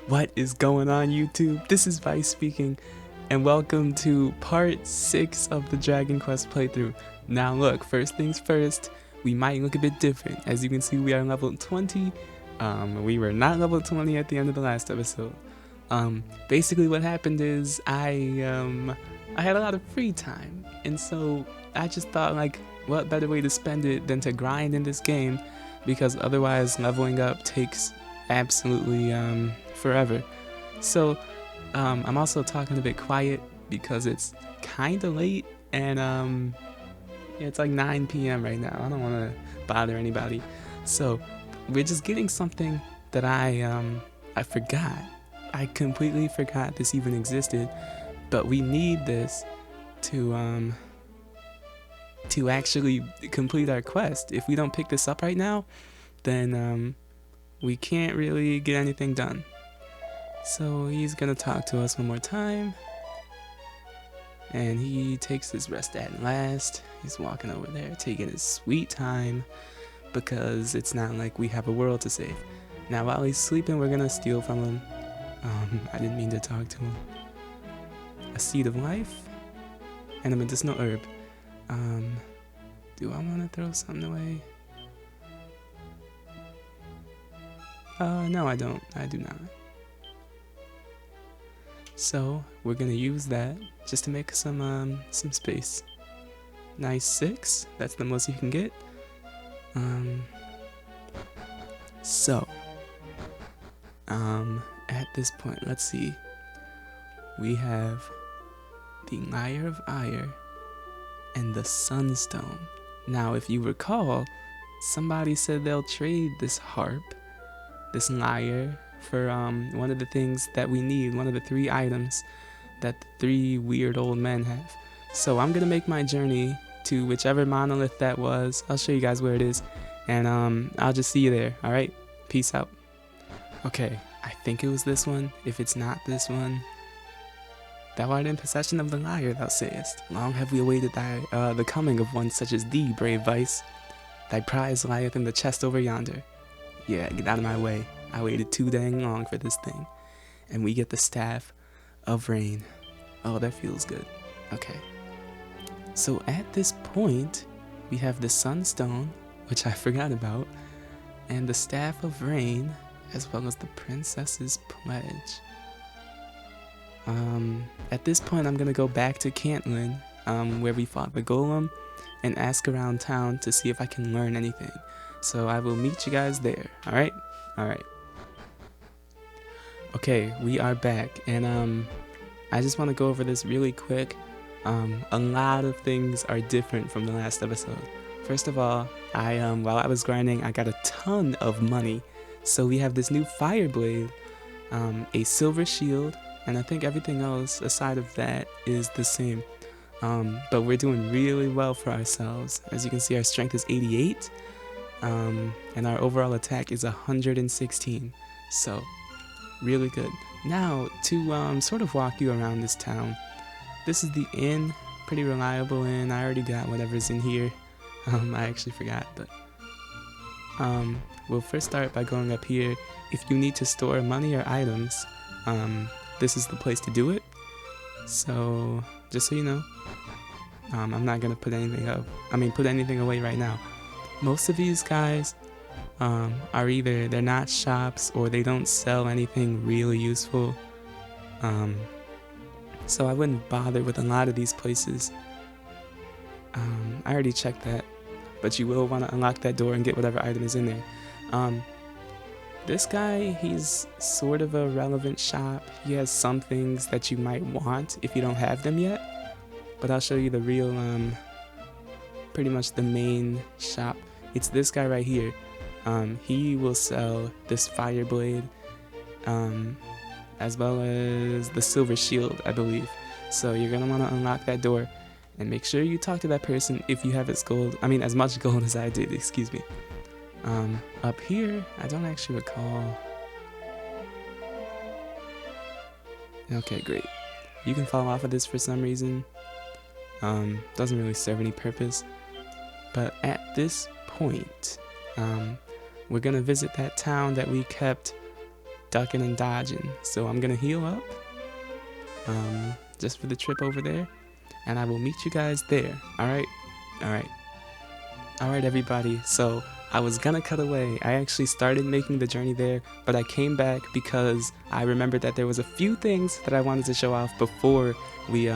What is going on, YouTube? This is Vice speaking, and welcome to part 6 of the Dragon Quest playthrough. Now look, first things first, we might look a bit different. As you can see, we are level 20. We were not level 20 at the end of the last episode. Basically what happened is I had a lot of free time, and so I just thought, like, what better way to spend it than to grind in this game, because otherwise leveling up takes absolutely forever. So I'm also talking a bit quiet because it's kind of late, and yeah, it's like 9 p.m. right now. I don't want to bother anybody, so we're just getting something that I forgot. I completely forgot this even existed, but we need this to actually complete our quest. If we don't pick this up right now, then we can't really get anything done. So he's gonna talk to us one more time, and he takes his rest at last. He's walking over there, taking his sweet time, because it's not like we have a world to save. Now while he's sleeping, we're gonna steal from him. I didn't mean to talk to him. A seed of life and a medicinal herb. Do I want to throw something away? No, I don't. I do not. So we're gonna use that just to make some space. Nice 6. That's the most you can get. So at this point, let's see. We have the Lyre of Ire and the Sunstone. Now, if you recall, somebody said they'll trade this harp, this lyre, for one of the things that we need, one of the 3 items that the 3 weird old men have. So I'm gonna make my journey to whichever monolith that was. I'll show you guys where it is, and I'll just see you there. All right, peace out. Okay, I think it was this one. If it's not this one, thou art in possession of the lyre, thou sayest. Long have we awaited the coming of one such as thee, brave Vice. Thy prize lieth in the chest over yonder. Yeah, get out of my way. I waited too dang long for this thing. And we get the Staff of Rain. Oh, that feels good. Okay. So at this point, we have the Sunstone, which I forgot about, and the Staff of Rain, as well as the Princess's Pledge. At this point, I'm gonna go back to Cantlin, where we fought the Golem, and ask around town to see if I can learn anything. So I will meet you guys there. All right? All right. Okay, we are back, and I just want to go over this really quick. A lot of things are different from the last episode. First of all, while I was grinding, I got a ton of money. So we have this new fire blade, a silver shield, and I think everything else aside of that is the same. But we're doing really well for ourselves. As you can see, our strength is 88, and our overall attack is 116. So really good. Now to sort of walk you around this town. This is the inn, pretty reliable inn. I already got whatever's in here. I actually forgot, but we'll first start by going up here. If you need to store money or items, this is the place to do it. So just so you know, I'm not gonna put anything away right now. Most of these guys are either they're not shops or they don't sell anything really useful. So I wouldn't bother with a lot of these places. I already checked that, but you will want to unlock that door and get whatever item is in there. This guy, he's sort of a relevant shop. He has some things that you might want if you don't have them yet, but I'll show you the real, pretty much the main shop. It's this guy right here. He will sell this fire blade, as well as the silver shield, I believe. So you're gonna want to unlock that door, and make sure you talk to that person if you have as much gold as I did, excuse me. Up here, I don't actually recall. Okay, great. You can fall off of this for some reason. Doesn't really serve any purpose. But at this point, we're gonna visit that town that we kept ducking and dodging. So I'm gonna heal up, just for the trip over there, and I will meet you guys there. All right, all right, all right, everybody. So I was gonna cut away. I actually started making the journey there, but I came back because I remembered that there was a few things that I wanted to show off before we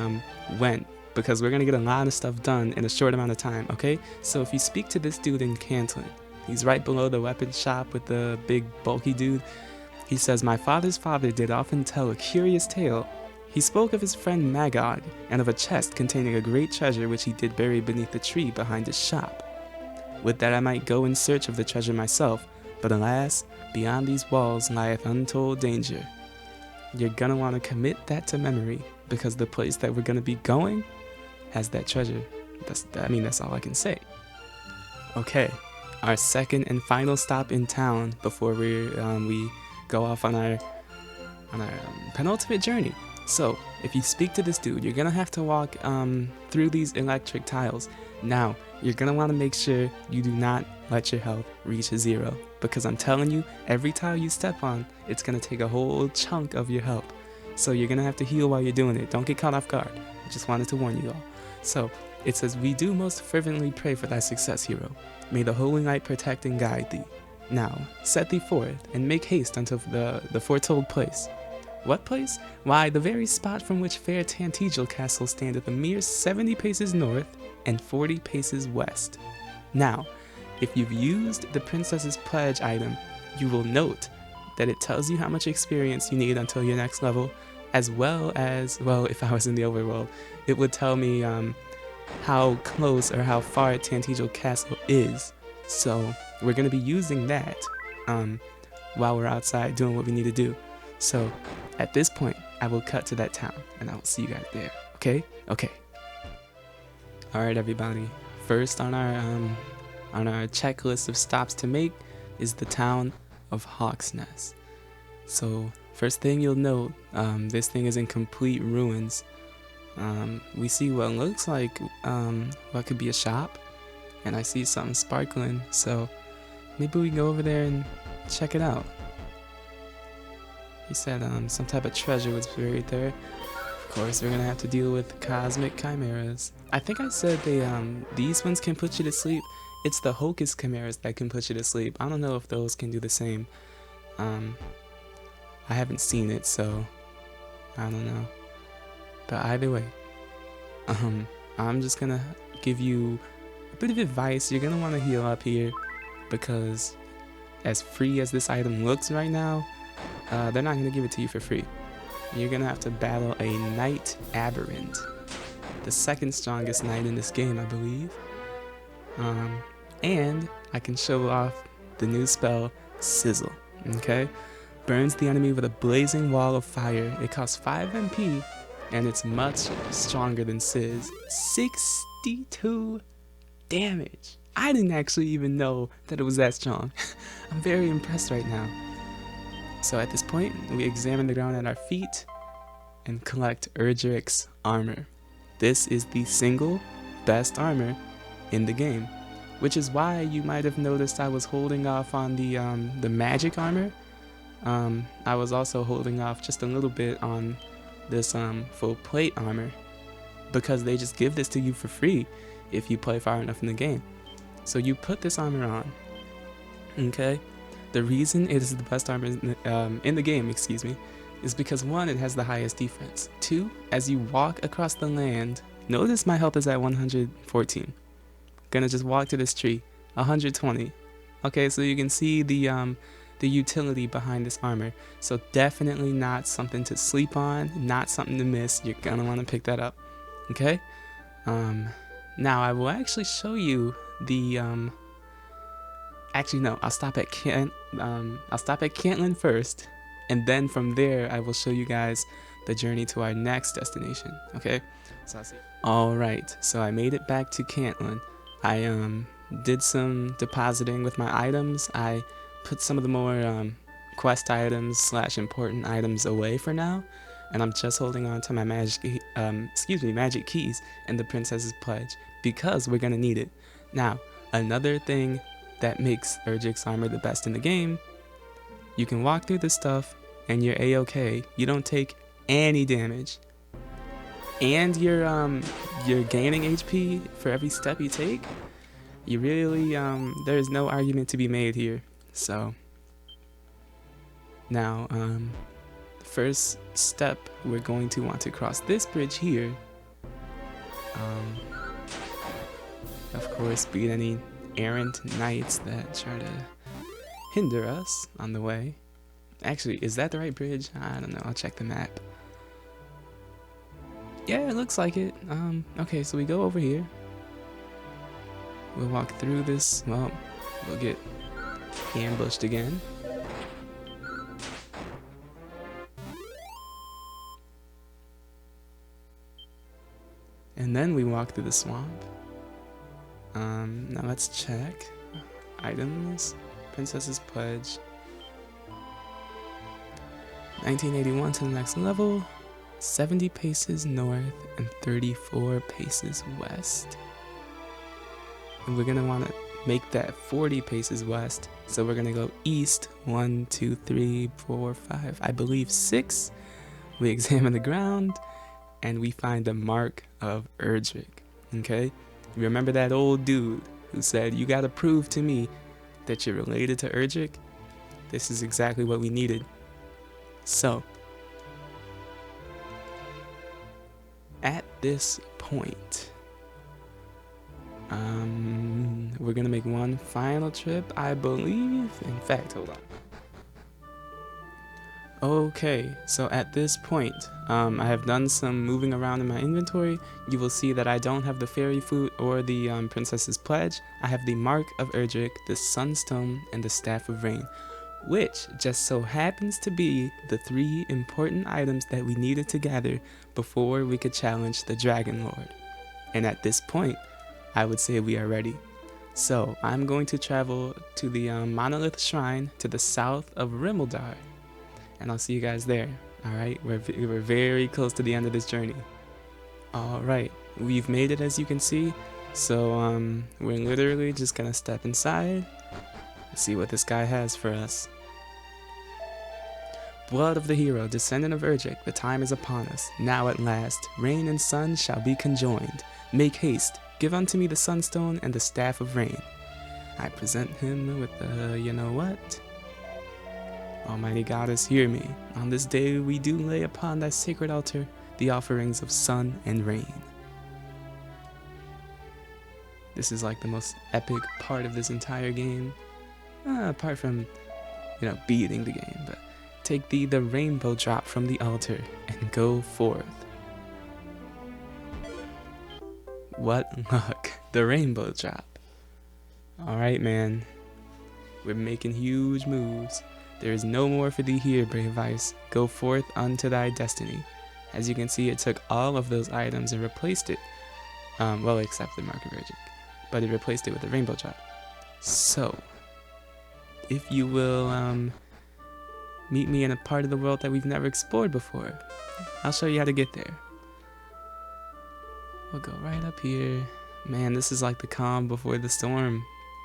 went, because we're gonna get a lot of stuff done in a short amount of time. Okay, so if you speak to this dude in Cantlin, he's right below the weapon shop with the big bulky dude. He says, "My father's father did often tell a curious tale. He spoke of his friend Magog, and of a chest containing a great treasure which he did bury beneath the tree behind his shop. Would that I might go in search of the treasure myself, but alas, beyond these walls lieth untold danger." You're gonna want to commit that to memory, because the place that we're gonna be going has that treasure. That's all I can say. Okay, our second and final stop in town before we go off on our penultimate journey. So if you speak to this dude, you're gonna have to walk through these electric tiles. Now you're gonna want to make sure you do not let your health reach 0, because I'm telling you, every tile you step on, it's gonna take a whole chunk of your health. So you're gonna have to heal while you're doing it. Don't get caught off guard. I just wanted to warn you all. So it says, "We do most fervently pray for thy success, hero. May the holy light protect and guide thee. Now set thee forth and make haste unto the foretold place." What place? Why, the very spot from which fair Tantegel Castle standeth a mere 70 paces north and 40 paces west. Now, if you've used the Princess's Pledge item, you will note that it tells you how much experience you need until your next level, as well as, well, if I was in the overworld, it would tell me how close or how far Tantegel Castle is. So we're going to be using that while we're outside doing what we need to do. So at this point, I will cut to that town, and I will see you guys there. Okay? Okay. All right, everybody. First on our checklist of stops to make is the town of Hawk's Nest. So first thing you'll note, this thing is in complete ruins. We see what looks like what could be a shop, and I see something sparkling. So maybe we go over there and check it out. He said some type of treasure was buried there. Of course, we're gonna have to deal with cosmic chimeras. I think I said these ones can put you to sleep. It's the Hocus chimeras that can put you to sleep. I don't know if those can do the same. I haven't seen it, so I don't know. But either way, I'm just gonna give you a bit of advice. You're gonna want to heal up here, because as free as this item looks right now, they're not gonna give it to you for free. You're gonna have to battle a Knight Aberrant, the second strongest knight in this game, I believe. And I can show off the new spell, Sizzle. Okay, burns the enemy with a blazing wall of fire. It costs 5 MP, and it's much stronger than Sizz. 62 damage. I didn't actually even know that it was that strong. I'm very impressed right now. So at this point, we examine the ground at our feet and collect Erdrick's armor. This is the single best armor in the game, which is why you might have noticed I was holding off on the magic armor. I was also holding off just a little bit on this full plate armor, because they just give this to you for free if you play far enough in the game. So you put this armor on, okay? The reason it is the best armor in the game, excuse me, is because 1, it has the highest defense. 2, as you walk across the land, notice my health is at 114. Gonna just walk to this tree, 120. Okay, so you can see the utility behind this armor. So definitely not something to sleep on, not something to miss. You're gonna want to pick that up. Okay. Now I will actually show you the Actually, no. I'll stop at Cantlin first, and then from there I will show you guys the journey to our next destination. Okay. So I'll see. All right. So I made it back to Cantlin. I did some depositing with my items. I put some of the more quest items / important items away for now, and I'm just holding on to my magic keys and the Princess's Pledge, because we're gonna need it. Now, another thing that makes Erdrick's armor the best in the game, you can walk through this stuff and you're a-okay. You don't take any damage, and you're gaining HP for every step you take. You really there's no argument to be made here. So now the first step, we're going to want to cross this bridge here. Of course, beat any errant knights that try to hinder us on the way. Actually, is that the right bridge? I don't know. I'll check the map. Yeah, it looks like it. Okay, so we go over here. We'll walk through this. Well, we'll get ambushed again. And then we walk through the swamp. Now let's check. Items. Princess's Pledge. 1981 to the next level. 70 paces north and 34 paces west. And we're gonna wanna make that 40 paces west. So we're gonna go east. 1, 2, 3, 4, 5, I believe 6. We examine the ground and we find the mark of Erdrick. Okay? Remember that old dude who said, "You gotta prove to me that you're related to Erdrick"? This is exactly what we needed. So, at this point, we're gonna make one final trip, I believe. In fact, hold on. Okay, so at this point, I have done some moving around in my inventory. You will see that I don't have the fairy flute or the Princess's Pledge. I have the Mark of Erdrick, the Sunstone, and the Staff of Rain, which just so happens to be the 3 important items that we needed to gather before we could challenge the Dragon Lord. And at this point, I would say we are ready. So I'm going to travel to the Monolith Shrine to the south of Rimeldar, and I'll see you guys there. Alright, we're very close to the end of this journey. Alright, we've made it, as you can see. So we're literally just gonna step inside and see what this guy has for us. Blood of the hero, descendant of Erdrick, the time is upon us. Now at last, rain and sun shall be conjoined. Make haste, give unto me the Sunstone and the Staff of Rain. I present him with the, you know what? Almighty Goddess, hear me. On this day we do lay upon thy sacred altar the offerings of sun and rain. This is like the most epic part of this entire game. Apart from, you know, beating the game. But take thee the rainbow drop from the altar and go forth. What luck. The rainbow drop. Alright, man. We're making huge moves. There is no more for thee here, brave Ice. Go forth unto thy destiny. As you can see, it took all of those items and replaced it. Well, except the Mark of Erdrick. But it replaced it with the rainbow drop. So, if you will meet me in a part of the world that we've never explored before, I'll show you how to get there. We'll go right up here. Man, this is like the calm before the storm.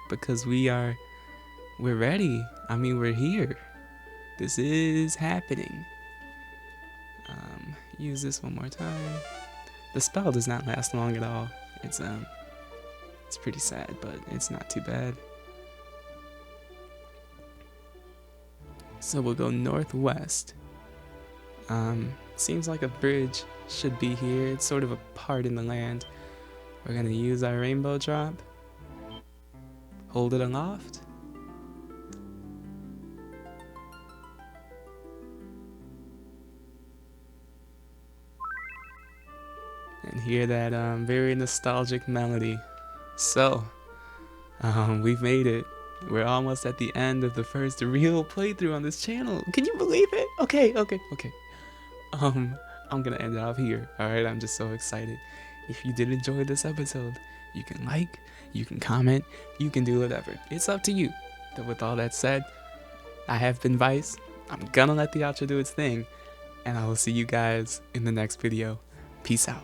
Because we're ready. I mean, we're here. This is happening. Use this one more time. The spell does not last long at all. It's pretty sad, but it's not too bad. So we'll go northwest. Seems like a bridge should be here. It's sort of a part in the land. We're gonna use our rainbow drop. Hold it aloft. And hear that very nostalgic melody. So, we've made it. We're almost at the end of the first real playthrough on this channel. Can you believe it? Okay. I'm gonna end it off here. Alright, I'm just so excited. If you did enjoy this episode, you can like, you can comment, you can do whatever. It's up to you. But with all that said, I have been Vice. I'm gonna let the outro do its thing. And I will see you guys in the next video. Peace out.